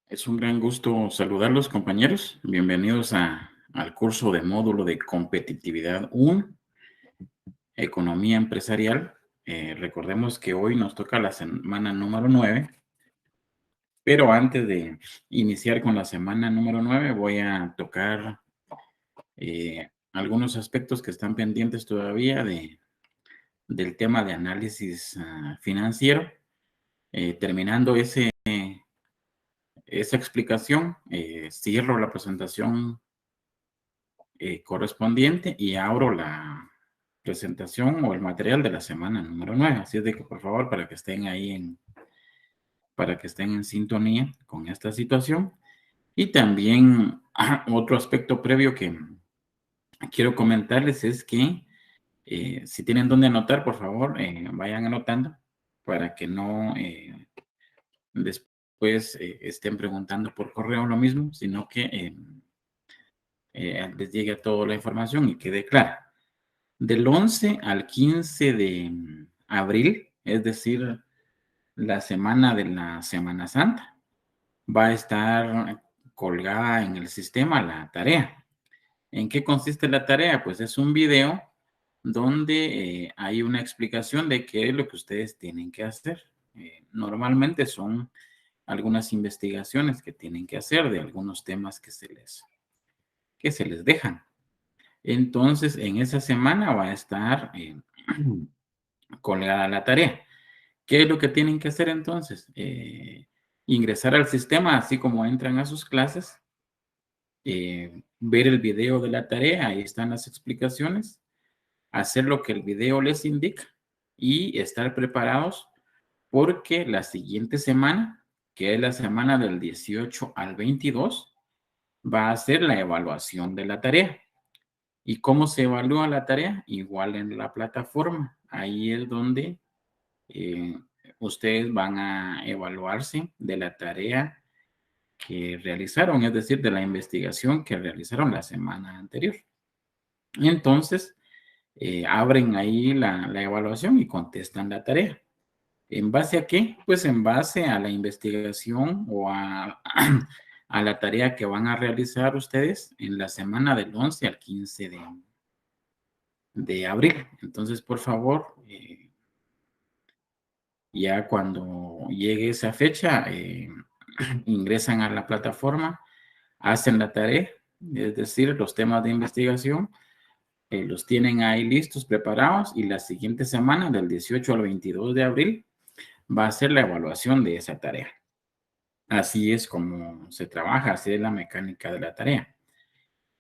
Es un gran gusto saludarlos, compañeros. Bienvenidos al curso de módulo de competitividad 1, economía empresarial. Recordemos que hoy nos toca la semana número 9, pero antes de iniciar con la semana número 9, voy a tocar algunos aspectos que están pendientes todavía del tema de análisis financiero. Terminando esa explicación, cierro la presentación correspondiente y abro la presentación o el material de la semana número 9. Así es de que, por favor, para que estén ahí para que estén en sintonía con esta situación. Y también otro aspecto previo que quiero comentarles es que si tienen donde anotar, por favor, vayan anotando para que no después estén preguntando por correo lo mismo, sino que les llegue toda la información y quede clara. Del 11 al 15 de abril, es decir, la semana de la Semana Santa, va a estar colgada en el sistema la tarea. ¿En qué consiste la tarea? Pues es un video donde hay una explicación de qué es lo que ustedes tienen que hacer. Normalmente son algunas investigaciones que tienen que hacer de algunos temas que se les dejan. Entonces, en esa semana va a estar colgada la tarea. ¿Qué es lo que tienen que hacer entonces? Ingresar al sistema, así como entran a sus clases, ver el video de la tarea, ahí están las explicaciones, hacer lo que el video les indica y estar preparados porque la siguiente semana, que es la semana del 18 al 22, va a ser la evaluación de la tarea. ¿Y cómo se evalúa la tarea? Igual en la plataforma. Ahí es donde eh, ustedes van a evaluarse de la tarea que realizaron, es decir, de la investigación que realizaron la semana anterior. Entonces, abren ahí la evaluación y contestan la tarea. ¿En base a qué? Pues en base a la investigación o a la tarea que van a realizar ustedes en la semana del 11 al 15 de abril. Entonces, por favor, ya cuando llegue esa fecha, ingresan a la plataforma, hacen la tarea, es decir, los temas de investigación, los tienen ahí listos, preparados, y la siguiente semana, del 18 al 22 de abril, va a ser la evaluación de esa tarea. Así es como se trabaja, así es la mecánica de la tarea.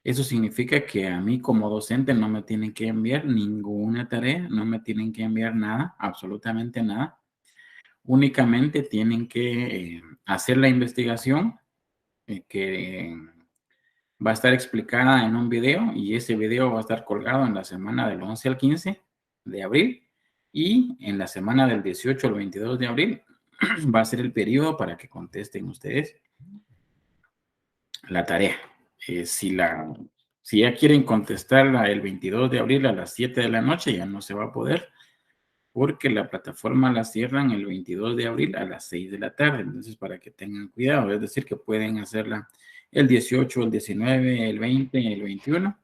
Eso significa que a mí como docente no me tienen que enviar ninguna tarea, no me tienen que enviar nada, absolutamente nada. Únicamente tienen que hacer la investigación que va a estar explicada en un video y ese video va a estar colgado en la semana del 11 al 15 de abril y en la semana del 18 al 22 de abril va a ser el periodo para que contesten ustedes la tarea. Si ya quieren contestarla el 22 de abril a las 7 de la noche, ya no se va a poder porque la plataforma la cierran el 22 de abril a las 6 de la tarde. Entonces, para que tengan cuidado, es decir, que pueden hacerla el 18, el 19, el 20, el 21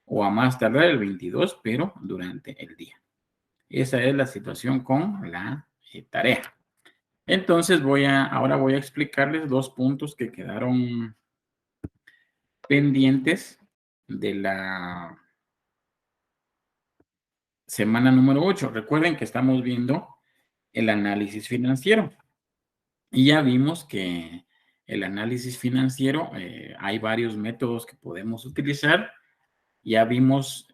o a más tardar el 22, pero durante el día. Esa es la situación con la tarea. Entonces, ahora voy a explicarles dos puntos que quedaron pendientes de la semana número 8. Recuerden que estamos viendo el análisis financiero. Y ya vimos que el análisis financiero, hay varios métodos que podemos utilizar. Ya vimos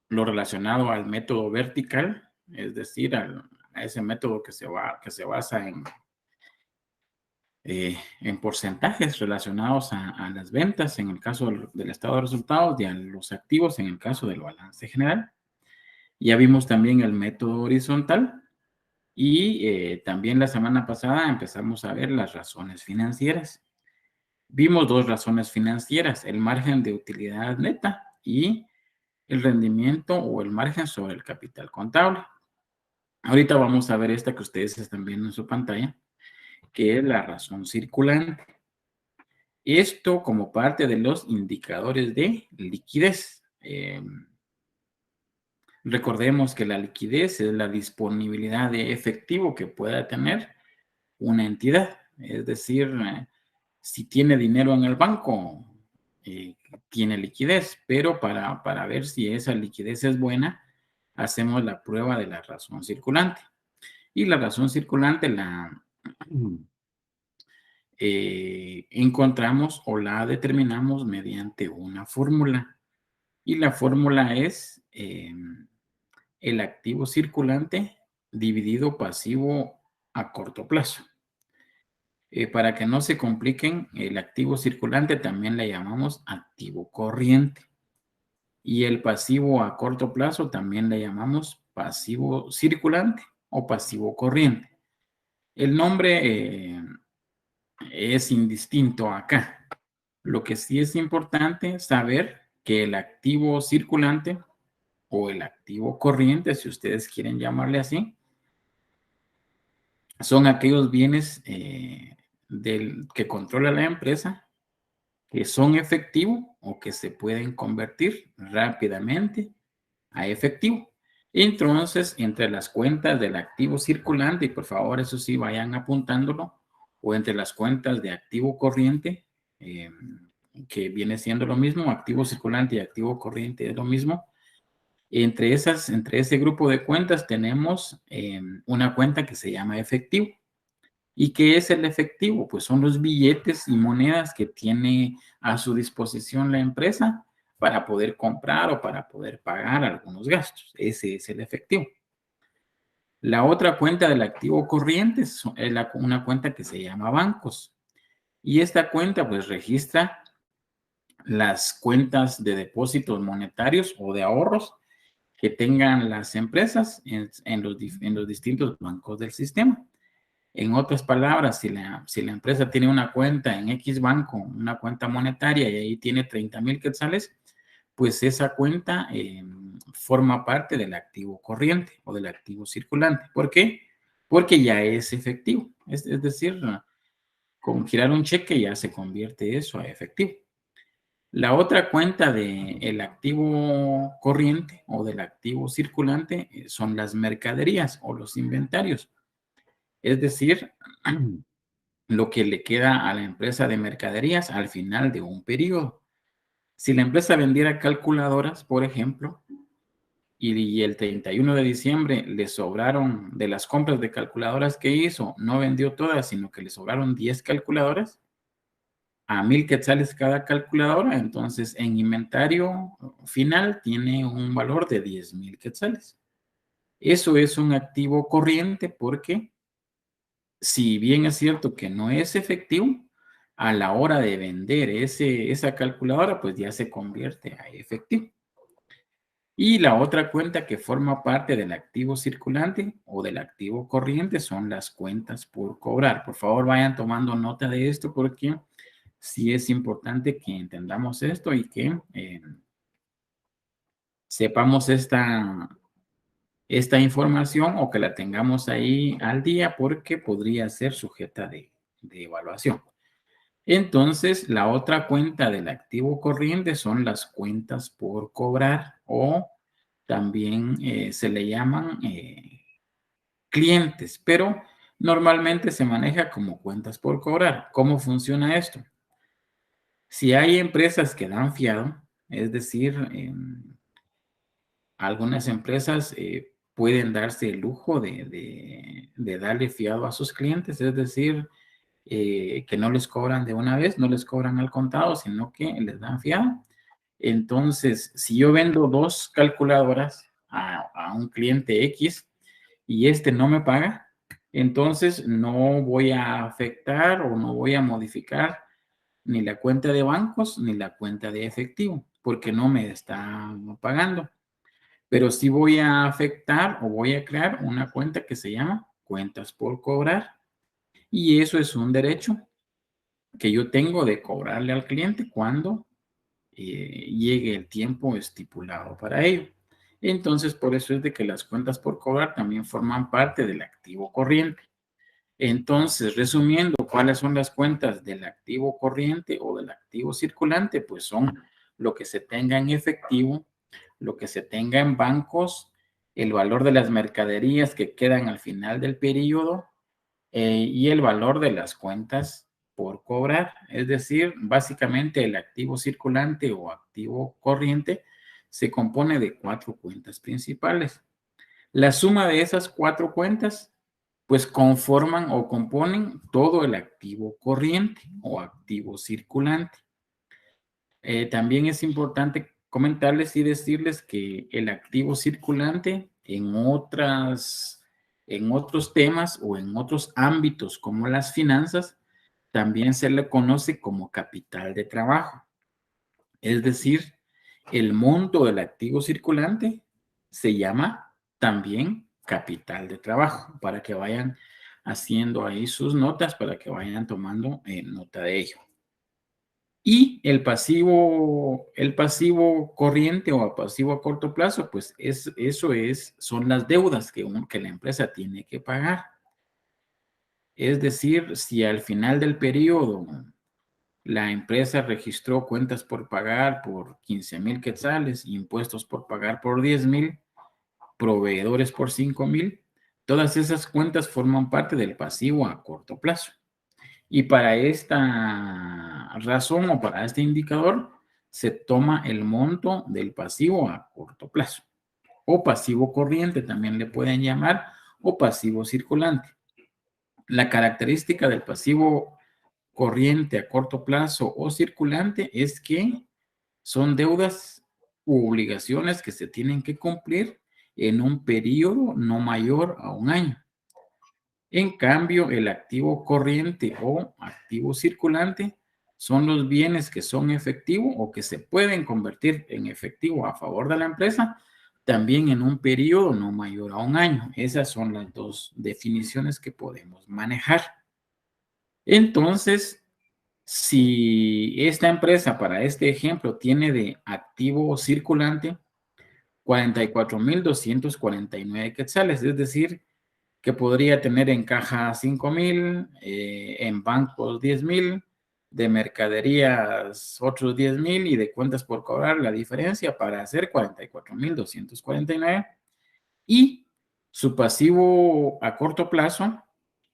lo relacionado al método vertical, es decir, a ese método que se basa en porcentajes relacionados a las ventas en el caso del estado de resultados y a los activos en el caso del balance general. Ya vimos también el método horizontal, Y también la semana pasada empezamos a ver las razones financieras. Vimos dos razones financieras, el margen de utilidad neta y el rendimiento o el margen sobre el capital contable. Ahorita vamos a ver esta que ustedes están viendo en su pantalla, que es la razón circulante. Esto como parte de los indicadores de liquidez. Recordemos que la liquidez es la disponibilidad de efectivo que pueda tener una entidad. Es decir, si tiene dinero en el banco, tiene liquidez, pero para ver si esa liquidez es buena, hacemos la prueba de la razón circulante. Y la razón circulante la encontramos o la determinamos mediante una fórmula. Y la fórmula es el activo circulante dividido pasivo a corto plazo. Para que no se compliquen, el activo circulante también le llamamos activo corriente. Y el pasivo a corto plazo también le llamamos pasivo circulante o pasivo corriente. El nombre es indistinto acá. Lo que sí es importante saber que el activo circulante o el activo corriente, si ustedes quieren llamarle así, son aquellos bienes que controla la empresa que son efectivo o que se pueden convertir rápidamente a efectivo. Entonces, entre las cuentas del activo circulante, y por favor, eso sí, vayan apuntándolo, o entre las cuentas de activo corriente, que viene siendo lo mismo, activo circulante y activo corriente es lo mismo. Entre ese grupo de cuentas tenemos una cuenta que se llama efectivo. ¿Y qué es el efectivo? Pues son los billetes y monedas que tiene a su disposición la empresa para poder comprar o para poder pagar algunos gastos. Ese es el efectivo. La otra cuenta del activo corriente es una cuenta que se llama bancos. Y esta cuenta pues registra las cuentas de depósitos monetarios o de ahorros que tengan las empresas en los distintos bancos del sistema. En otras palabras, si la empresa tiene una cuenta en X banco, una cuenta monetaria y ahí tiene 30,000 quetzales, pues esa cuenta forma parte del activo corriente o del activo circulante. ¿Por qué? Porque ya es efectivo. Es decir, con girar un cheque ya se convierte eso a efectivo. La otra cuenta del activo corriente o del activo circulante son las mercaderías o los inventarios. Es decir, lo que le queda a la empresa de mercaderías al final de un periodo. Si la empresa vendiera calculadoras, por ejemplo, y el 31 de diciembre le sobraron de las compras de calculadoras que hizo, no vendió todas, sino que le sobraron 10 calculadoras, a 1,000 quetzales cada calculadora, entonces en inventario final tiene un valor de 10,000 quetzales. Eso es un activo corriente porque si bien es cierto que no es efectivo, a la hora de vender esa calculadora, pues ya se convierte a efectivo. Y la otra cuenta que forma parte del activo circulante o del activo corriente son las cuentas por cobrar. Por favor, vayan tomando nota de esto porque sí es importante que entendamos esto y que sepamos esta información o que la tengamos ahí al día porque podría ser sujeta de evaluación. Entonces, la otra cuenta del activo corriente son las cuentas por cobrar o también se le llaman clientes, pero normalmente se maneja como cuentas por cobrar. ¿Cómo funciona esto? Si hay empresas que dan fiado, es decir, algunas empresas pueden darse el lujo de darle fiado a sus clientes, es decir, que no les cobran de una vez, no les cobran al contado, sino que les dan fiado. Entonces, si yo vendo 2 calculadoras a un cliente X y este no me paga, entonces no voy a afectar o no voy a modificar ni la cuenta de bancos ni la cuenta de efectivo, porque no me está pagando. Pero sí voy a afectar o voy a crear una cuenta que se llama cuentas por cobrar. Y eso es un derecho que yo tengo de cobrarle al cliente cuando llegue el tiempo estipulado para ello. Entonces, por eso es de que las cuentas por cobrar también forman parte del activo corriente. Entonces, resumiendo, ¿cuáles son las cuentas del activo corriente o del activo circulante? Pues son lo que se tenga en efectivo, lo que se tenga en bancos, el valor de las mercaderías que quedan al final del periodo y el valor de las cuentas por cobrar. Es decir, básicamente el activo circulante o activo corriente se compone de 4 cuentas principales. La suma de esas 4 cuentas pues conforman o componen todo el activo corriente o activo circulante. También es importante comentarles y decirles que el activo circulante en otros temas o en otros ámbitos como las finanzas, también se le conoce como capital de trabajo. Es decir, el monto del activo circulante se llama también capital de trabajo, para que vayan haciendo ahí sus notas, para que vayan tomando nota de ello. Y el pasivo corriente o pasivo a corto plazo, pues son las deudas que la empresa tiene que pagar. Es decir, si al final del periodo la empresa registró cuentas por pagar por 15,000 quetzales, impuestos por pagar por 10,000, proveedores por 5,000, todas esas cuentas forman parte del pasivo a corto plazo. Y para esta razón o para este indicador, se toma el monto del pasivo a corto plazo. O pasivo corriente también le pueden llamar, o pasivo circulante. La característica del pasivo corriente a corto plazo o circulante es que son deudas u obligaciones que se tienen que cumplir en un periodo no mayor a un año. En cambio, el activo corriente o activo circulante son los bienes que son efectivo o que se pueden convertir en efectivo a favor de la empresa, también en un periodo no mayor a un año. Esas son las dos definiciones que podemos manejar. Entonces, si esta empresa, para este ejemplo, tiene de activo circulante 44,249 quetzales, es decir, que podría tener en caja 5,000, en bancos 10,000, de mercaderías otros 10,000 y de cuentas por cobrar la diferencia para hacer 44,249. Y su pasivo a corto plazo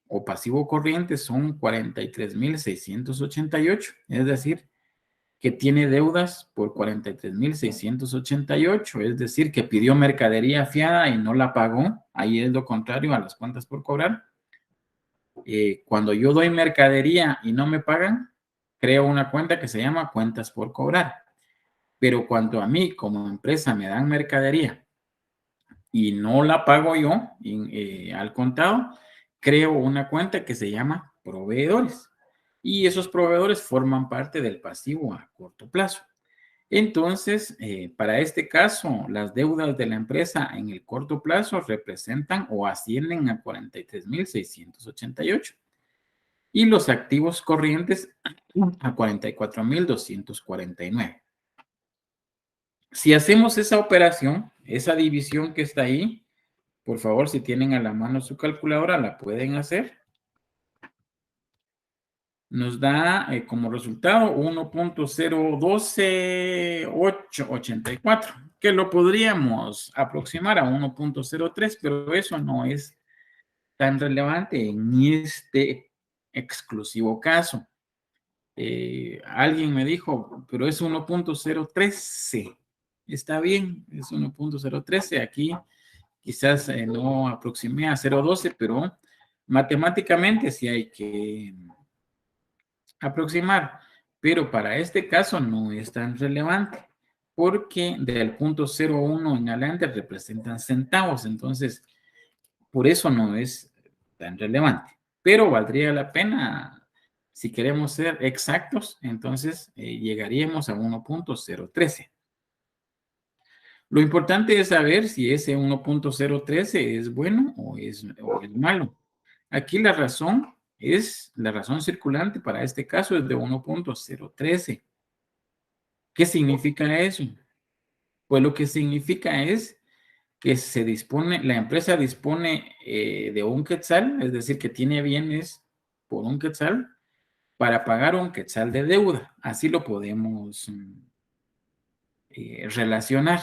o pasivo corriente son 43,688, es decir, que tiene deudas por 43,688, es decir, que pidió mercadería fiada y no la pagó. Ahí es lo contrario a las cuentas por cobrar. Cuando yo doy mercadería y no me pagan, creo una cuenta que se llama cuentas por cobrar. Pero cuando a mí como empresa me dan mercadería y no la pago yo al contado, creo una cuenta que se llama proveedores. Y esos proveedores forman parte del pasivo a corto plazo. Entonces, para este caso, las deudas de la empresa en el corto plazo representan o ascienden a 43,688 y los activos corrientes a 44,249. Si hacemos esa operación, esa división que está ahí, por favor, si tienen a la mano su calculadora, la pueden hacer. Nos da como resultado 1,012884, que lo podríamos aproximar a 1,03, pero eso no es tan relevante en este exclusivo caso. Alguien me dijo, pero es 1,013. Está bien, es 1,013. Aquí quizás no aproximé a 0,12, pero matemáticamente sí hay que aproximar. Pero para este caso no es tan relevante, porque del punto 0,1 en adelante representan centavos. Entonces, por eso no es tan relevante. Pero valdría la pena. Si queremos ser exactos, entonces llegaríamos a 1,013. Lo importante es saber si ese 1,013 es bueno o es malo. Aquí la razón circulante para este caso es de 1.013. ¿Qué significa eso? Pues lo que significa es que la empresa dispone de un quetzal, es decir, que tiene bienes por un quetzal para pagar un quetzal de deuda. Así lo podemos relacionar.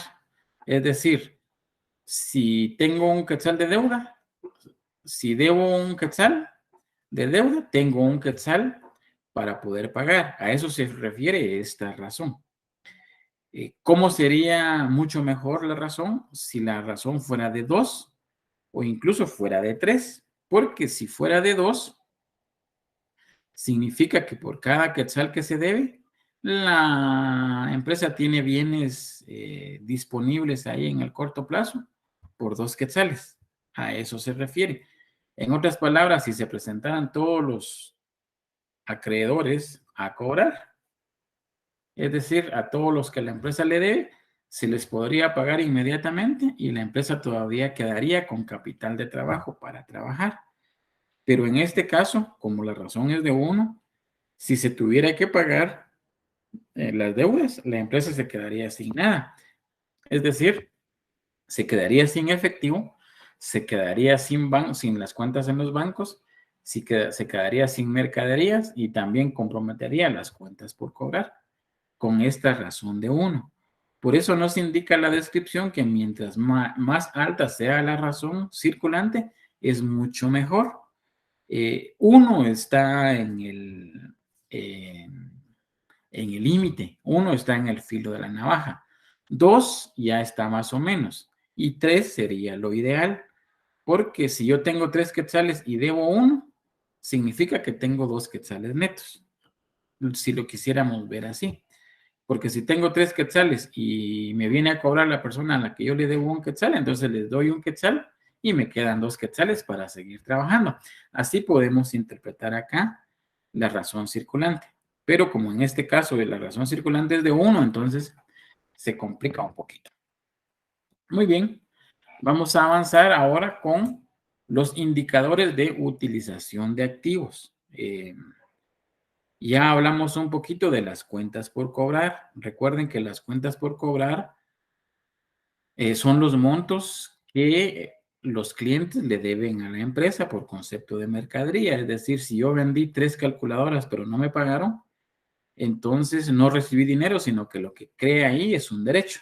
Es decir, si tengo un quetzal de deuda, si debo un quetzal de deuda, tengo un quetzal para poder pagar. A eso se refiere esta razón. ¿Cómo sería mucho mejor la razón si la razón fuera de 2 o incluso fuera de 3? Porque si fuera de 2, significa que por cada quetzal que se debe, la empresa tiene bienes disponibles ahí en el corto plazo por 2 quetzales. A eso se refiere. En otras palabras, si se presentaran todos los acreedores a cobrar, es decir, a todos los que la empresa le debe, se les podría pagar inmediatamente y la empresa todavía quedaría con capital de trabajo para trabajar. Pero en este caso, como la razón es de 1, si se tuviera que pagar las deudas, la empresa se quedaría sin nada. Es decir, se quedaría sin efectivo, se quedaría sin las cuentas en los bancos, se quedaría sin mercaderías y también comprometería las cuentas por cobrar con esta razón de 1. Por eso nos indica la descripción que mientras más alta sea la razón circulante, es mucho mejor. 1 está en el límite, 1 está en el filo de la navaja, 2 ya está más o menos y 3 sería lo ideal, porque si yo tengo 3 quetzales y debo 1, significa que tengo 2 quetzales netos, si lo quisiéramos ver así. Porque si tengo 3 quetzales y me viene a cobrar la persona a la que yo le debo un quetzal, entonces les doy un quetzal y me quedan 2 quetzales para seguir trabajando. Así podemos interpretar acá la razón circulante. Pero como en este caso la razón circulante es de 1, entonces se complica un poquito. Muy bien, vamos a avanzar ahora con los indicadores de utilización de activos. Ya hablamos un poquito de las cuentas por cobrar. Recuerden que las cuentas por cobrar son los montos que los clientes le deben a la empresa por concepto de mercadería. Es decir, si yo vendí 3 calculadoras pero no me pagaron, entonces no recibí dinero, sino que lo que crea ahí es un derecho.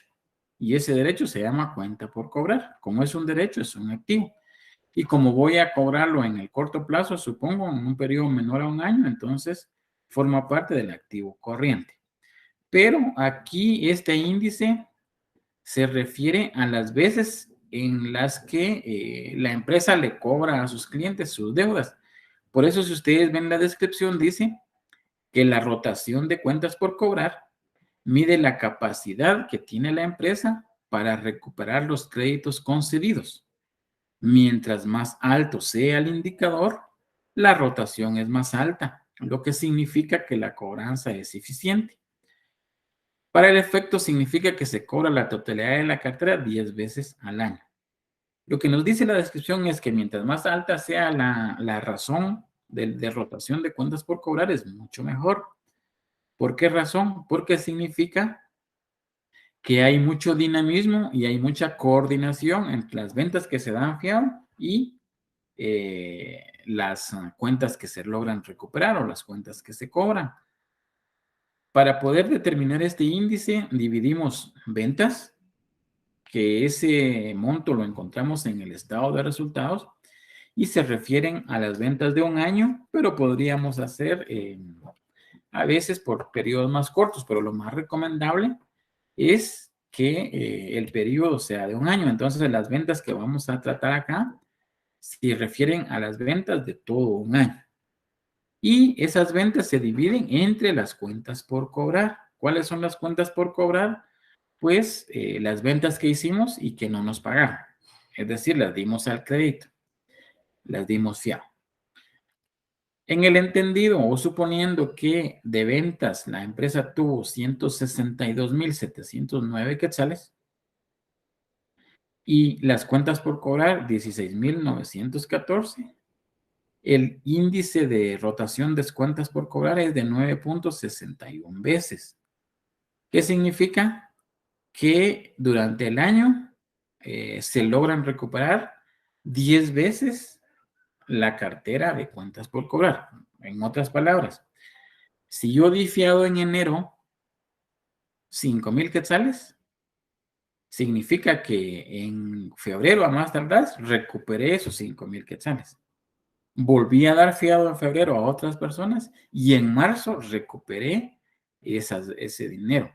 Y ese derecho se llama cuenta por cobrar. Como es un derecho, es un activo. Y como voy a cobrarlo en el corto plazo, supongo, en un periodo menor a un año, entonces forma parte del activo corriente. Pero aquí este índice se refiere a las veces en las que la empresa le cobra a sus clientes sus deudas. Por eso, si ustedes ven la descripción, dice que la rotación de cuentas por cobrar mide la capacidad que tiene la empresa para recuperar los créditos concedidos. Mientras más alto sea el indicador, la rotación es más alta, lo que significa que la cobranza es eficiente. Para el efecto significa que se cobra la totalidad de la cartera 10 veces al año. Lo que nos dice la descripción es que mientras más alta sea la razón de rotación de cuentas por cobrar, es mucho mejor. ¿Por qué razón? Porque significa que hay mucho dinamismo y hay mucha coordinación entre las ventas que se dan fiado y las cuentas que se logran recuperar o las cuentas que se cobran. Para poder determinar este índice, dividimos ventas, que ese monto lo encontramos en el estado de resultados y se refieren a las ventas de un año, pero podríamos hacer a veces por periodos más cortos, pero lo más recomendable es que el periodo sea de un año. Entonces, las ventas que vamos a tratar acá se refieren a las ventas de todo un año. Y esas ventas se dividen entre las cuentas por cobrar. ¿Cuáles son las cuentas por cobrar? Pues las ventas que hicimos y que no nos pagaron. Es decir, las dimos al crédito, las dimos fiado. En el entendido o suponiendo que de ventas la empresa tuvo 162,709 quetzales y las cuentas por cobrar 16,914, el índice de rotación de cuentas por cobrar es de 9.61 veces. ¿Qué significa? Que durante el año se logran recuperar 10 veces la cartera de cuentas por cobrar. En otras palabras, si yo di fiado en enero 5,000 quetzales, significa que en febrero a más tardar recuperé esos 5,000 quetzales. Volví a dar fiado en febrero a otras personas y en marzo recuperé ese dinero.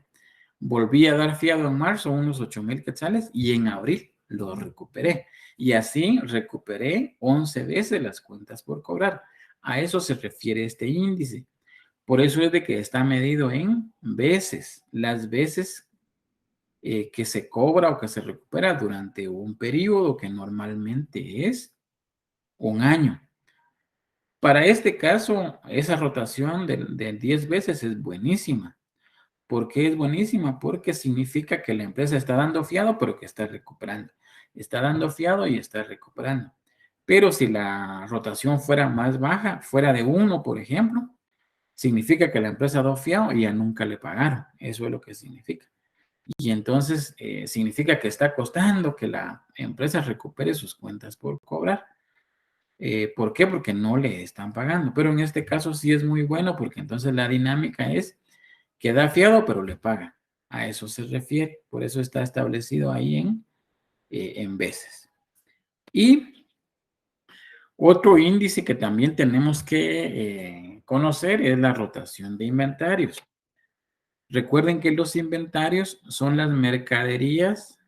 Volví a dar fiado en marzo unos 8,000 quetzales y en abril lo recuperé. Y así recuperé 11 veces las cuentas por cobrar. A eso se refiere este índice. Por eso es de que está medido en veces, las veces que se cobra o que se recupera durante un periodo que normalmente es un año. Para este caso, esa rotación de 10 veces es buenísima. ¿Por qué es buenísima? Porque significa que la empresa está dando fiado, pero que está recuperando. Está dando fiado y está recuperando. Pero si la rotación fuera más baja, fuera de 1, por ejemplo, significa que la empresa dio fiado y ya nunca le pagaron. Eso es lo que significa. Y entonces significa que está costando que la empresa recupere sus cuentas por cobrar. ¿Por qué? Porque no le están pagando. Pero en este caso sí es muy bueno porque entonces la dinámica es que da fiado pero le paga. A eso se refiere. Por eso está establecido ahí en veces. Y otro índice que también tenemos que conocer es la rotación de inventarios. Recuerden que los inventarios son las mercaderías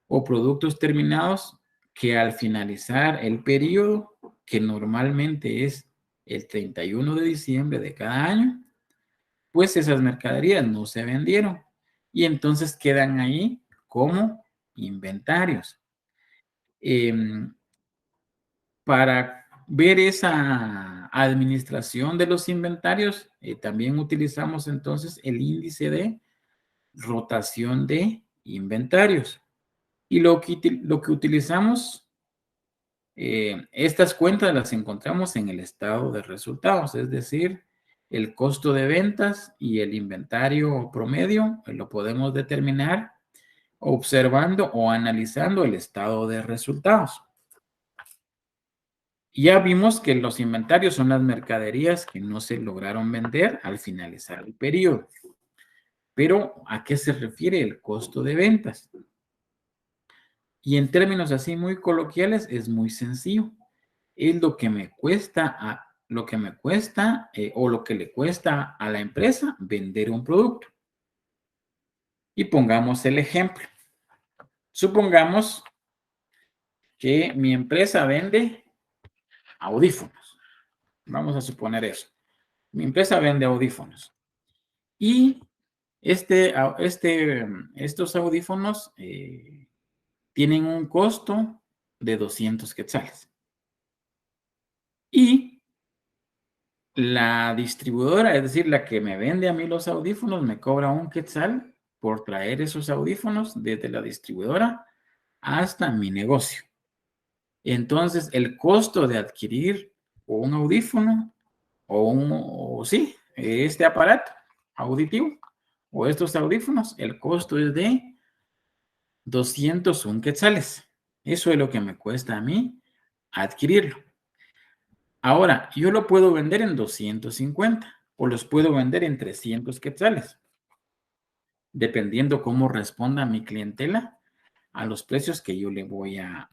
o productos terminados que al finalizar el periodo, que normalmente es el 31 de diciembre de cada año, pues esas mercaderías no se vendieron y entonces quedan ahí como inventarios. Para ver esa administración de los inventarios, también utilizamos entonces el índice de rotación de inventarios. Y lo que utilizamos, estas cuentas las encontramos en el estado de resultados, es decir, el costo de ventas y el inventario promedio lo podemos determinar observando o analizando el estado de resultados. Ya vimos que los inventarios son las mercaderías que no se lograron vender al finalizar el periodo. Pero, ¿a qué se refiere el costo de ventas? Y en términos así muy coloquiales, es muy sencillo. Es lo que me cuesta, o lo que le cuesta a la empresa vender un producto. Y pongamos el ejemplo. Supongamos que mi empresa vende audífonos. Vamos a suponer eso. Mi empresa vende audífonos. Y estos audífonos tienen un costo de 200 quetzales. Y la distribuidora, es decir, la que me vende a mí los audífonos, me cobra 1 quetzal por traer esos audífonos desde la distribuidora hasta mi negocio. Entonces, el costo de adquirir un audífono este aparato auditivo o estos audífonos, el costo es de 201 quetzales. Eso es lo que me cuesta a mí adquirirlo. Ahora, yo lo puedo vender en 250 o los puedo vender en 300 quetzales, dependiendo cómo responda mi clientela a los precios que yo le voy a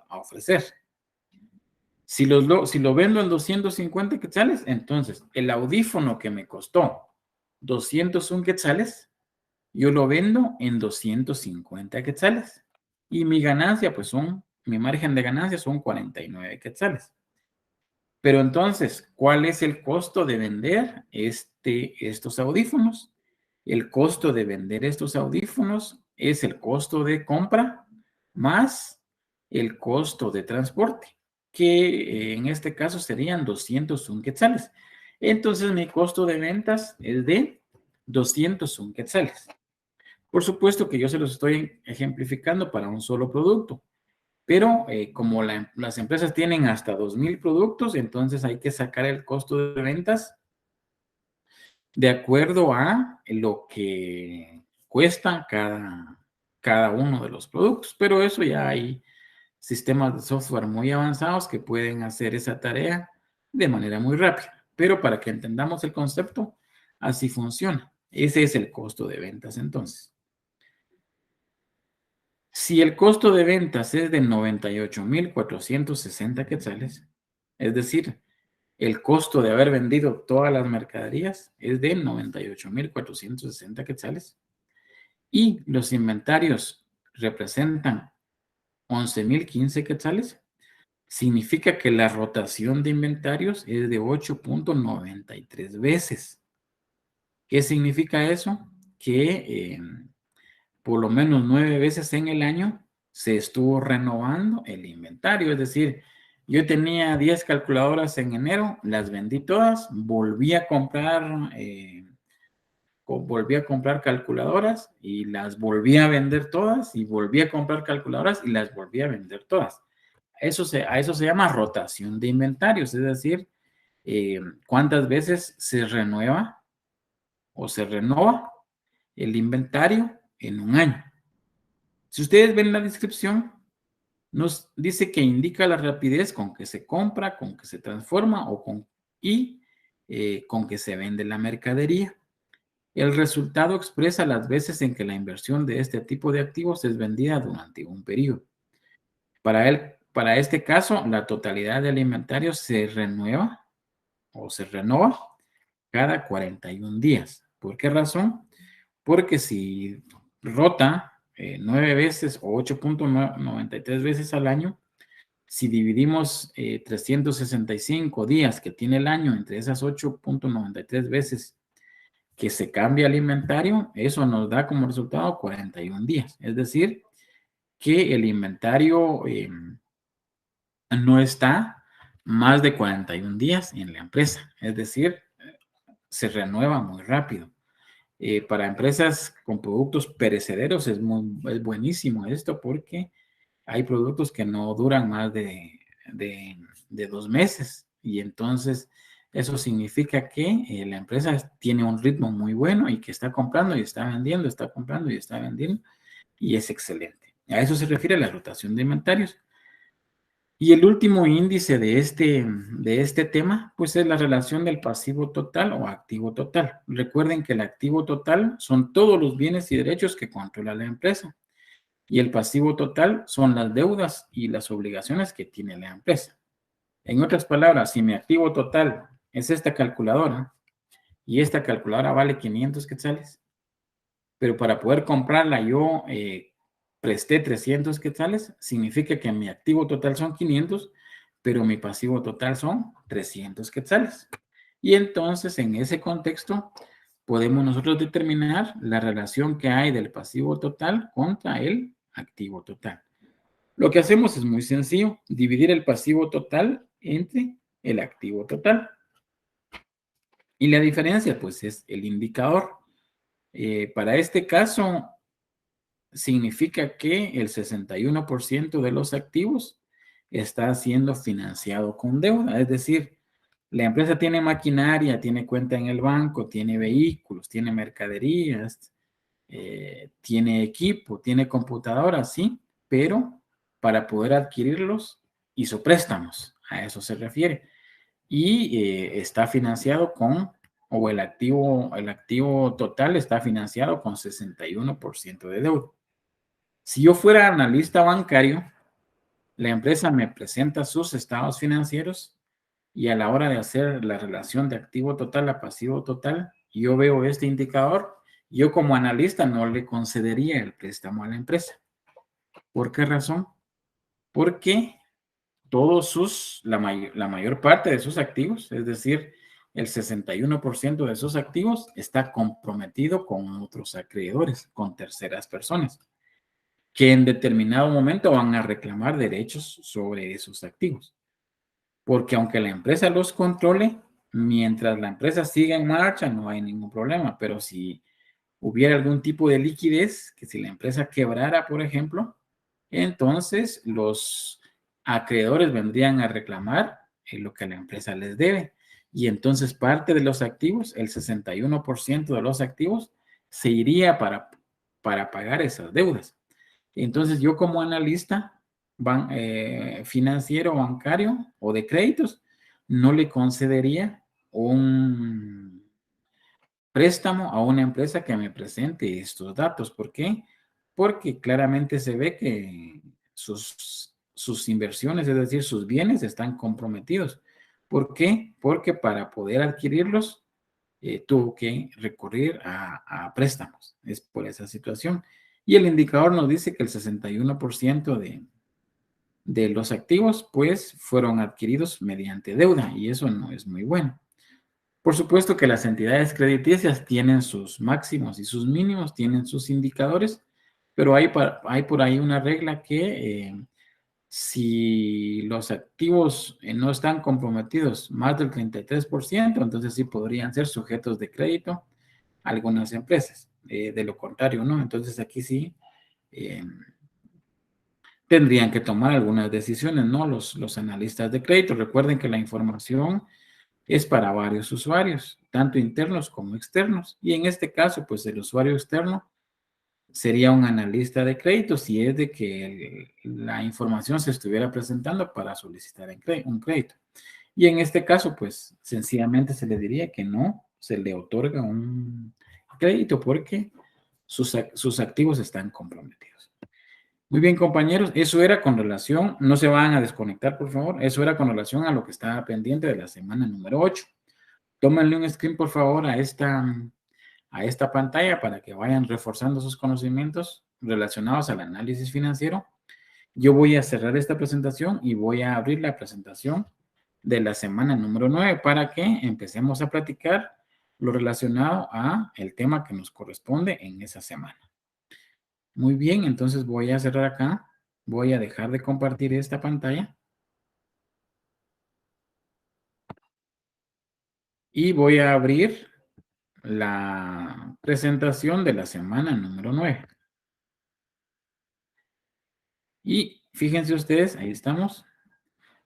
ofrecer. Si lo vendo en 250 quetzales, entonces el audífono que me costó 201 quetzales, yo lo vendo en 250 quetzales. Y mi ganancia, mi margen de ganancia son 49 quetzales. Pero entonces, ¿cuál es el costo de vender estos audífonos? El costo de vender estos audífonos es el costo de compra más el costo de transporte, que en este caso serían 201 quetzales. Entonces, mi costo de ventas es de 201 quetzales. Por supuesto que yo se los estoy ejemplificando para un solo producto, Pero como las empresas tienen hasta 2,000 productos, entonces hay que sacar el costo de ventas de acuerdo a lo que cuesta cada uno de los productos. Pero eso ya hay sistemas de software muy avanzados que pueden hacer esa tarea de manera muy rápida. Pero para que entendamos el concepto, así funciona. Ese es el costo de ventas entonces. Si el costo de ventas es de 98,460 quetzales, es decir, el costo de haber vendido todas las mercaderías es de 98,460 quetzales y los inventarios representan 11,015 quetzales, significa que la rotación de inventarios es de 8,93 veces. ¿Qué significa eso? Que por lo menos 9 veces en el año se estuvo renovando el inventario. Es decir, yo tenía 10 calculadoras en enero, las vendí todas, volví a comprar calculadoras y las volví a vender todas y volví a comprar calculadoras y las volví a vender todas. A eso se llama rotación de inventarios, es decir, cuántas veces se renueva o se renova el inventario en un año. Si ustedes ven la descripción, nos dice que indica la rapidez con que se compra, con que se transforma y con que se vende la mercadería. El resultado expresa las veces en que la inversión de este tipo de activos es vendida durante un periodo. Para este caso, la totalidad del inventario se renueva o se renova cada 41 días. ¿Por qué razón? Porque si rota 9 veces o 8,93 veces al año, si dividimos 365 días que tiene el año entre esas 8,93 veces que se cambia el inventario, eso nos da como resultado 41 días. Es decir, que el inventario no está más de 41 días en la empresa. Es decir, se renueva muy rápido. Para empresas con productos perecederos es buenísimo esto porque hay productos que no duran más de 2 meses y entonces eso significa que la empresa tiene un ritmo muy bueno y que está comprando y está vendiendo, está comprando y está vendiendo y es excelente. A eso se refiere la rotación de inventarios. Y el último índice de este tema, pues es la relación del pasivo total o activo total. Recuerden que el activo total son todos los bienes y derechos que controla la empresa. Y el pasivo total son las deudas y las obligaciones que tiene la empresa. En otras palabras, si mi activo total es esta calculadora y esta calculadora vale 500 quetzales, pero para poder comprarla yo presté 300 quetzales, significa que mi activo total son 500, pero mi pasivo total son 300 quetzales. Y entonces, en ese contexto, podemos nosotros determinar la relación que hay del pasivo total contra el activo total. Lo que hacemos es muy sencillo, dividir el pasivo total entre el activo total. Y la diferencia, pues, es el indicador. Para este caso, significa que el 61% de los activos está siendo financiado con deuda. Es decir, la empresa tiene maquinaria, tiene cuenta en el banco, tiene vehículos, tiene mercaderías, tiene equipo, tiene computadoras, sí, pero para poder adquirirlos hizo préstamos, a eso se refiere. Y está financiado o el activo total está financiado con 61% de deuda. Si yo fuera analista bancario, la empresa me presenta sus estados financieros y a la hora de hacer la relación de activo total a pasivo total, yo veo este indicador, yo como analista no le concedería el préstamo a la empresa. ¿Por qué razón? Porque la mayor parte de sus activos, es decir, el 61% de sus activos está comprometido con otros acreedores, con terceras personas, que en determinado momento van a reclamar derechos sobre esos activos. Porque aunque la empresa los controle, mientras la empresa siga en marcha, no hay ningún problema. Pero si hubiera algún tipo de liquidez, que si la empresa quebrara, por ejemplo, entonces los acreedores vendrían a reclamar lo que la empresa les debe. Y entonces parte de los activos, el 61% de los activos, se iría para pagar esas deudas. Entonces yo como analista financiero, bancario o de créditos, no le concedería un préstamo a una empresa que me presente estos datos. ¿Por qué? Porque claramente se ve que sus inversiones, es decir, sus bienes están comprometidos. ¿Por qué? Porque para poder adquirirlos tuvo que recurrir a préstamos. Es por esa situación. Y el indicador nos dice que el 61% de los activos, pues, fueron adquiridos mediante deuda y eso no es muy bueno. Por supuesto que las entidades crediticias tienen sus máximos y sus mínimos, tienen sus indicadores, pero hay por ahí una regla que si los activos no están comprometidos más del 33%, entonces sí podrían ser sujetos de crédito algunas empresas. De lo contrario, ¿no? Entonces aquí sí eh, tendrían que tomar algunas decisiones, ¿no? Los analistas de crédito. Recuerden que la información es para varios usuarios, tanto internos como externos. Y en este caso, pues el usuario externo sería un analista de crédito si es de que la información se estuviera presentando para solicitar un crédito. Y en este caso, pues sencillamente se le diría que no se le otorga un crédito porque sus activos están comprometidos. Muy bien, compañeros, eso era con relación, no se van a desconectar, por favor, eso era con relación a lo que estaba pendiente de la semana número 8. Tómenle un screen, por favor, a esta pantalla para que vayan reforzando sus conocimientos relacionados al análisis financiero. Yo voy a cerrar esta presentación y voy a abrir la presentación de la semana número 9 para que empecemos a platicar lo relacionado a el tema que nos corresponde en esa semana. Muy bien, entonces voy a cerrar acá. Voy a dejar de compartir esta pantalla. Y voy a abrir la presentación de la semana número 9. Y fíjense ustedes, ahí estamos.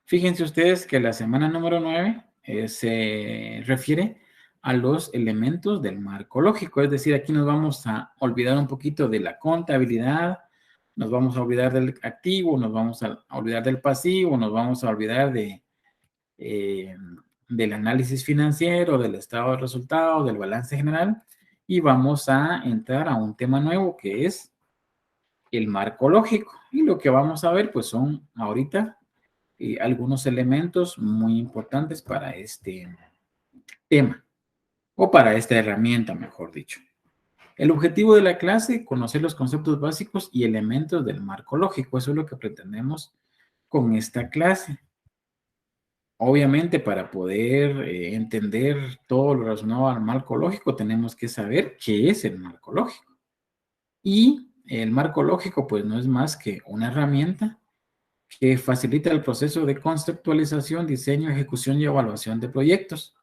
Fíjense ustedes que la semana número 9 se refiere a los elementos del marco lógico. Es decir, aquí nos vamos a olvidar un poquito de la contabilidad, nos vamos a olvidar del activo, nos vamos a olvidar del pasivo, nos vamos a olvidar eh, del análisis financiero, del estado de resultados, del balance general, y vamos a entrar a un tema nuevo que es el marco lógico. Y lo que vamos a ver, pues son ahorita algunos elementos muy importantes para este tema, o para esta herramienta, mejor dicho. El objetivo de la clase, conocer los conceptos básicos y elementos del marco lógico. Eso es lo que pretendemos con esta clase. Obviamente, para poder entender todo lo relacionado al marco lógico, tenemos que saber qué es el marco lógico. Y el marco lógico, pues, no es más que una herramienta que facilita el proceso de conceptualización, diseño, ejecución y evaluación de proyectos.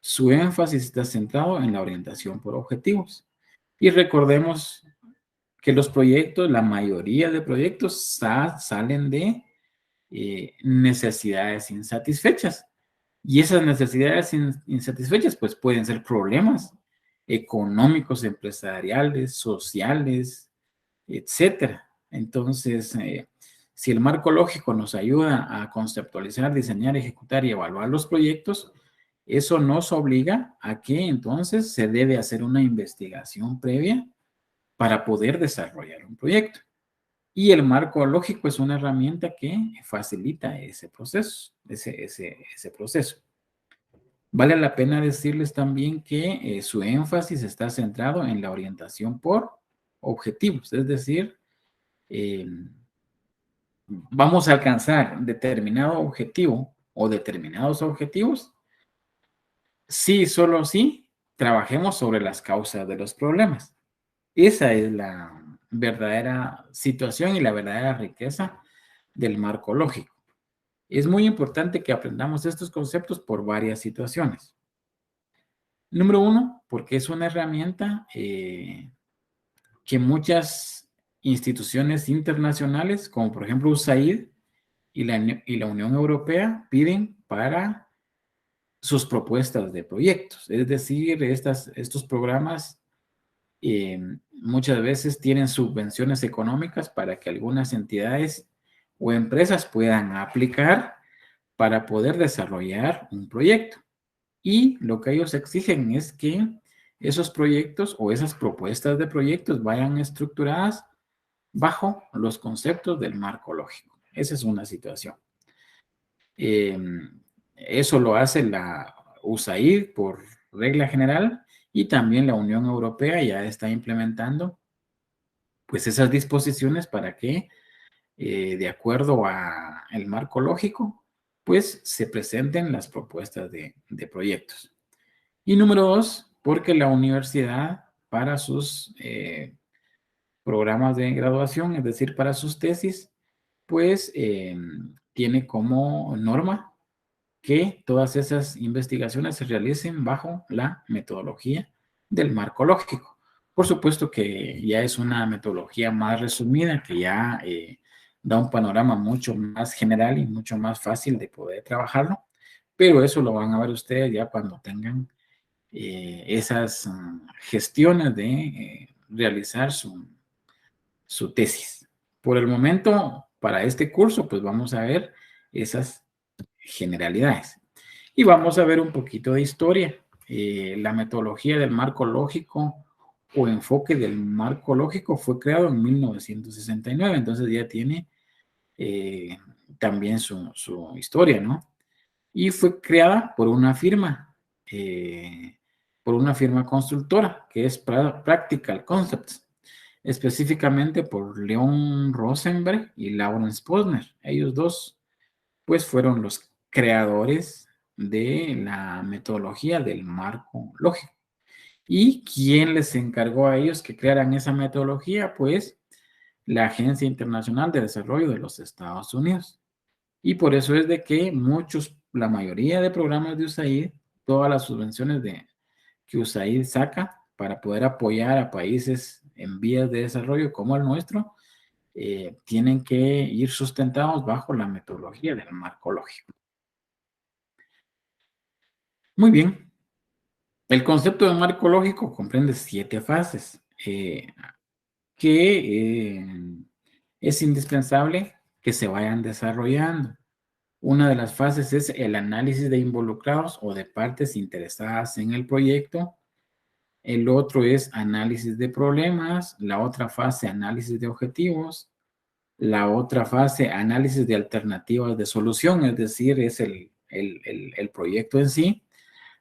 Su énfasis está centrado en la orientación por objetivos. Y recordemos que los proyectos, la mayoría de proyectos salen de necesidades insatisfechas. Y esas necesidades insatisfechas pues pueden ser problemas económicos, empresariales, sociales, etcétera. Entonces, si el marco lógico nos ayuda a conceptualizar, diseñar, ejecutar y evaluar los proyectos, eso nos obliga a que entonces se debe hacer una investigación previa para poder desarrollar un proyecto. Y el marco lógico es una herramienta que facilita ese proceso, ese proceso. Vale la pena decirles también que su énfasis está centrado en la orientación por objetivos, es decir, vamos a alcanzar determinado objetivo o determinados objetivos si solo si trabajemos sobre las causas de los problemas. Esa es la verdadera situación y la verdadera riqueza del marco lógico. Es muy importante que aprendamos estos conceptos por varias situaciones. Número uno, porque es una herramienta que muchas instituciones internacionales, como por ejemplo USAID y la Unión Europea, piden para sus propuestas de proyectos. Es decir, estos programas muchas veces tienen subvenciones económicas para que algunas entidades o empresas puedan aplicar para poder desarrollar un proyecto. Y lo que ellos exigen es que esos proyectos o esas propuestas de proyectos vayan estructuradas bajo los conceptos del marco lógico. Esa es una situación. Eso lo hace la USAID por regla general y también la Unión Europea ya está implementando pues esas disposiciones para que de acuerdo a el marco lógico pues se presenten las propuestas de proyectos. Y número 2, porque la universidad para sus programas de graduación, es decir, para sus tesis, pues tiene como norma que todas esas investigaciones se realicen bajo la metodología del marco lógico. Por supuesto que ya es una metodología más resumida, que ya da un panorama mucho más general y mucho más fácil de poder trabajarlo, pero eso lo van a ver ustedes ya cuando tengan esas gestiones de realizar su tesis. Por el momento, para este curso, pues vamos a ver esas generalidades. Y vamos a ver un poquito de historia. La metodología del marco lógico o enfoque del marco lógico fue creado en 1969, entonces ya tiene también su historia, ¿no? Y fue creada por una firma constructora que es Practical Concepts, específicamente por Leon Rosenberg y Lawrence Posner. Ellos dos, pues, fueron los creadores de la metodología del marco lógico. ¿Y quién les encargó a ellos que crearan esa metodología? Pues la Agencia Internacional de Desarrollo de los Estados Unidos. Y por eso es de que la mayoría de programas de USAID, todas las subvenciones que USAID saca para poder apoyar a países en vías de desarrollo como el nuestro, tienen que ir sustentados bajo la metodología del marco lógico. Muy bien. El concepto de marco lógico comprende 7 fases que es indispensable que se vayan desarrollando. Una de las fases es el análisis de involucrados o de partes interesadas en el proyecto. El otro es análisis de problemas. La otra fase, análisis de objetivos. La otra fase, análisis de alternativas de solución, es decir, es el proyecto en sí.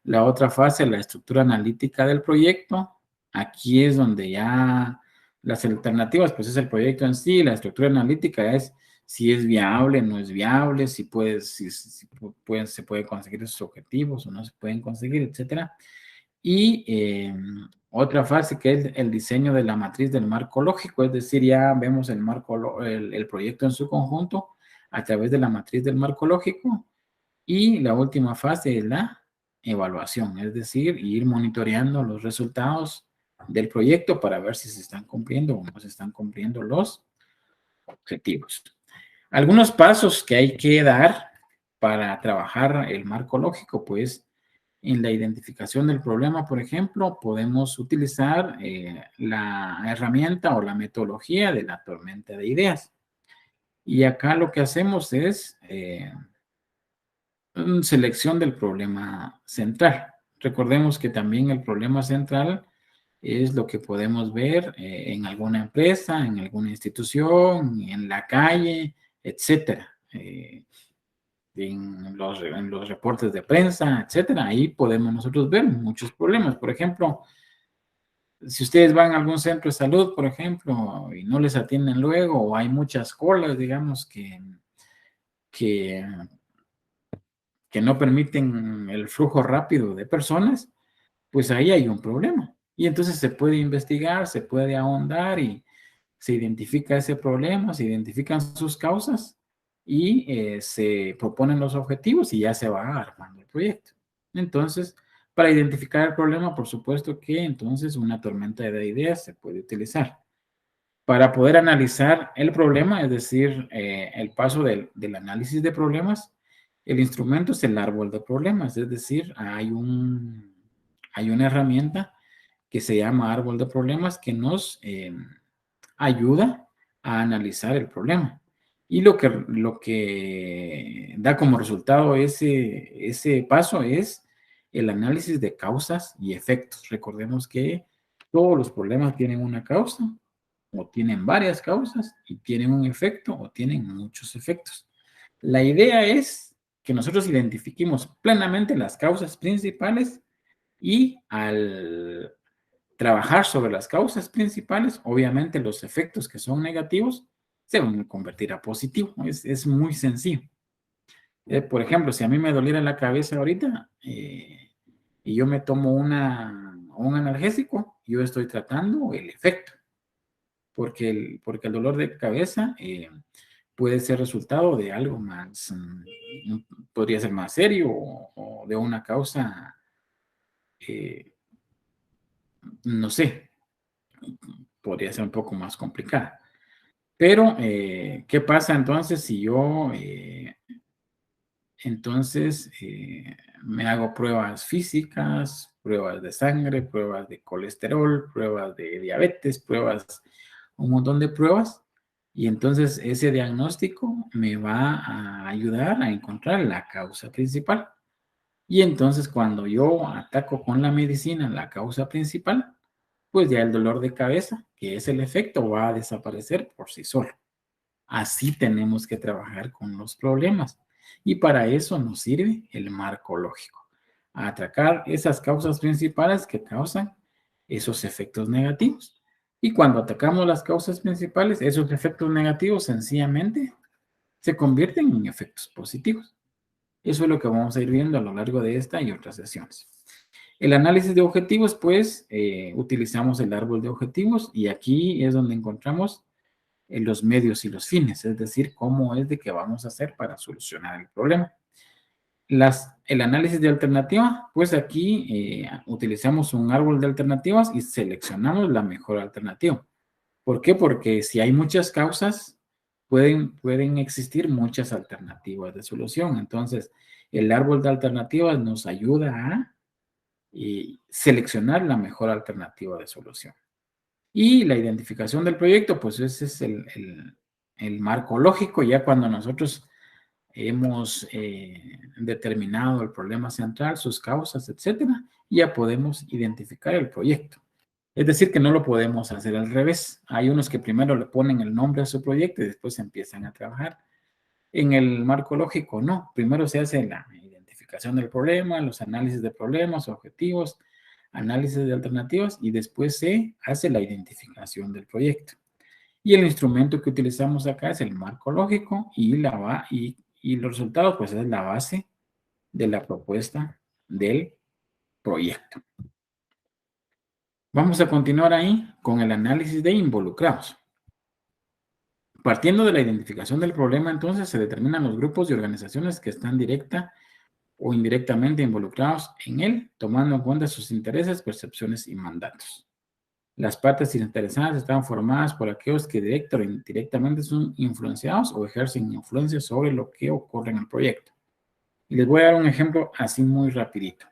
La otra fase, la estructura analítica del proyecto. Aquí es donde ya las alternativas, pues es el proyecto en sí. La estructura analítica es si es viable, no es viable, si se puede conseguir esos objetivos o no se pueden conseguir, etcétera. Y otra fase que es el diseño de la matriz del marco lógico, es decir, ya vemos el proyecto en su conjunto a través de la matriz del marco lógico. Y la última fase es la evaluación, es decir, ir monitoreando los resultados del proyecto para ver si se están cumpliendo o no se están cumpliendo los objetivos. Algunos pasos que hay que dar para trabajar el marco lógico, pues en la identificación del problema, por ejemplo, podemos utilizar la herramienta o la metodología de la tormenta de ideas. Y acá lo que hacemos es selección del problema central. Recordemos que también el problema central es lo que podemos ver en alguna empresa, en alguna institución, en la calle, etcétera. En los reportes de prensa, etcétera. Ahí podemos nosotros ver muchos problemas. Por ejemplo, si ustedes van a algún centro de salud, por ejemplo, y no les atienden luego, o hay muchas colas, digamos, que no permiten el flujo rápido de personas, pues ahí hay un problema. Y entonces se puede investigar, se puede ahondar y se identifica ese problema, se identifican sus causas y se proponen los objetivos y ya se va armando el proyecto. Entonces, para identificar el problema, por supuesto que entonces una tormenta de ideas se puede utilizar. Para poder analizar el problema, es decir, el paso del análisis de problemas, el instrumento es el árbol de problemas, es decir, hay una herramienta que se llama árbol de problemas que nos ayuda a analizar el problema. Y lo que da como resultado ese paso es el análisis de causas y efectos. Recordemos que todos los problemas tienen una causa o tienen varias causas y tienen un efecto o tienen muchos efectos. La idea es que nosotros identifiquemos plenamente las causas principales y al trabajar sobre las causas principales, obviamente los efectos que son negativos se van a convertir a positivo. Es muy sencillo. Por ejemplo, si a mí me doliera la cabeza ahorita y yo me tomo un analgésico, yo estoy tratando el efecto, porque el dolor de cabeza puede ser resultado de algo más, podría ser más serio o de una causa, eh, no sé, podría ser un poco más complicada. Pero, ¿qué pasa entonces si yo me hago pruebas físicas, pruebas de sangre, pruebas de colesterol, pruebas de diabetes, un montón de pruebas? Y entonces ese diagnóstico me va a ayudar a encontrar la causa principal. Y entonces cuando yo ataco con la medicina la causa principal, pues ya el dolor de cabeza, que es el efecto, va a desaparecer por sí solo. Así tenemos que trabajar con los problemas. Y para eso nos sirve el marco lógico. A atacar esas causas principales que causan esos efectos negativos. Y cuando atacamos las causas principales, esos efectos negativos sencillamente se convierten en efectos positivos. Eso es lo que vamos a ir viendo a lo largo de esta y otras sesiones. El análisis de objetivos, pues, utilizamos el árbol de objetivos y aquí es donde encontramos los medios y los fines, es decir, cómo es de que vamos a hacer para solucionar el problema. El análisis de alternativa, pues aquí utilizamos un árbol de alternativas y seleccionamos la mejor alternativa. ¿Por qué? Porque si hay muchas causas, pueden existir muchas alternativas de solución. Entonces, el árbol de alternativas nos ayuda a seleccionar la mejor alternativa de solución. Y la identificación del proyecto, pues ese es el marco lógico, ya cuando nosotros hemos determinado el problema central, sus causas, etcétera, ya podemos identificar el proyecto. Es decir, que no lo podemos hacer al revés. Hay unos que primero le ponen el nombre a su proyecto y después empiezan a trabajar. En el marco lógico, no. Primero se hace la identificación del problema, los análisis de problemas, objetivos, análisis de alternativas y después se hace la identificación del proyecto. Y el instrumento que utilizamos acá es el marco lógico y los resultados, pues es la base de la propuesta del proyecto. Vamos a continuar ahí con el análisis de involucrados. Partiendo de la identificación del problema, entonces se determinan los grupos y organizaciones que están directa o indirectamente involucrados en él, tomando en cuenta sus intereses, percepciones y mandatos. Las partes interesadas están formadas por aquellos que directa o indirectamente son influenciados o ejercen influencia sobre lo que ocurre en el proyecto. Y les voy a dar un ejemplo así muy rapidito.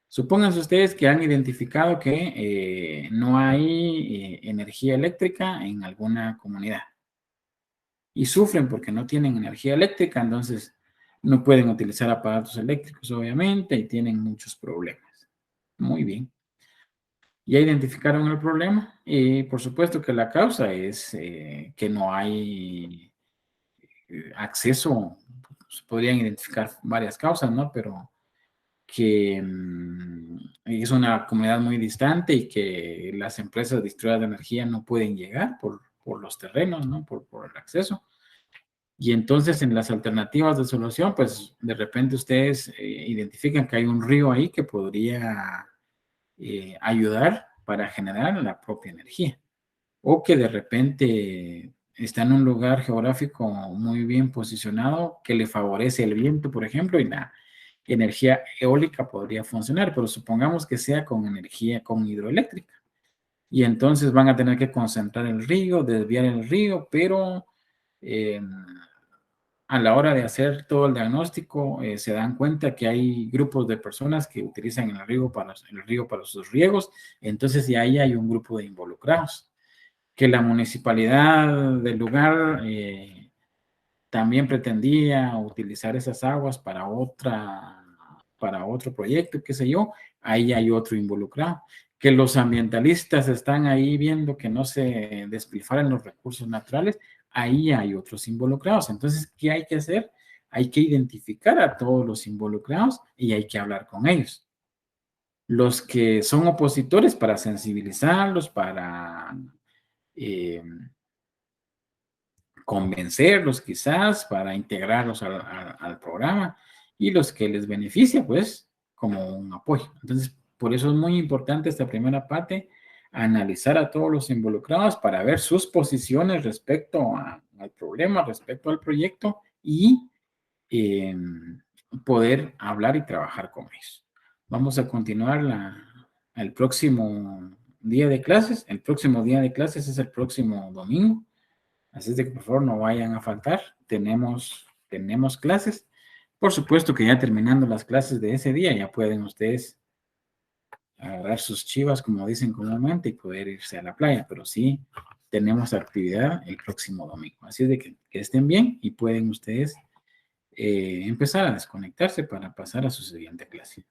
Supónganse ustedes que han identificado que no hay energía eléctrica en alguna comunidad y sufren porque no tienen energía eléctrica, entonces no pueden utilizar aparatos eléctricos, obviamente, y tienen muchos problemas. Muy bien. Ya identificaron el problema y por supuesto que la causa es que no hay acceso, pues, podrían identificar varias causas, ¿no? Pero que es una comunidad muy distante y que las empresas distribuidoras de energía no pueden llegar por los terrenos, ¿no? Por el acceso. Y entonces en las alternativas de solución, pues de repente ustedes identifican que hay un río ahí que podría ayudar para generar la propia energía. O que de repente está en un lugar geográfico muy bien posicionado que le favorece el viento, por ejemplo, y la energía eólica podría funcionar, pero supongamos que sea con energía con hidroeléctrica. y entonces van a tener que concentrar el río, desviar el río, pero a la hora de hacer todo el diagnóstico, se dan cuenta que hay grupos de personas que utilizan el río para sus riegos, entonces ya ahí hay un grupo de involucrados. Que la municipalidad del lugar también pretendía utilizar esas aguas para otro proyecto, qué sé yo, ahí hay otro involucrado. Que los ambientalistas están ahí viendo que no se despilfarren los recursos naturales, ahí hay otros involucrados. Entonces, ¿qué hay que hacer? Hay que identificar a todos los involucrados y hay que hablar con ellos. Los que son opositores para sensibilizarlos, para convencerlos quizás, para integrarlos al programa, y los que les beneficia, pues, como un apoyo. Entonces, por eso es muy importante esta primera parte, analizar a todos los involucrados para ver sus posiciones respecto al problema, respecto al proyecto y eh, poder hablar y trabajar con ellos. Vamos a continuar el próximo día de clases. El próximo día de clases es el próximo domingo. Así es de que por favor no vayan a faltar. Tenemos clases. Por supuesto que ya terminando las clases de ese día, ya pueden ustedes agarrar sus chivas, como dicen comúnmente, y poder irse a la playa. Pero sí tenemos actividad el próximo domingo. Así es de que estén bien y pueden ustedes empezar a desconectarse para pasar a su siguiente clase.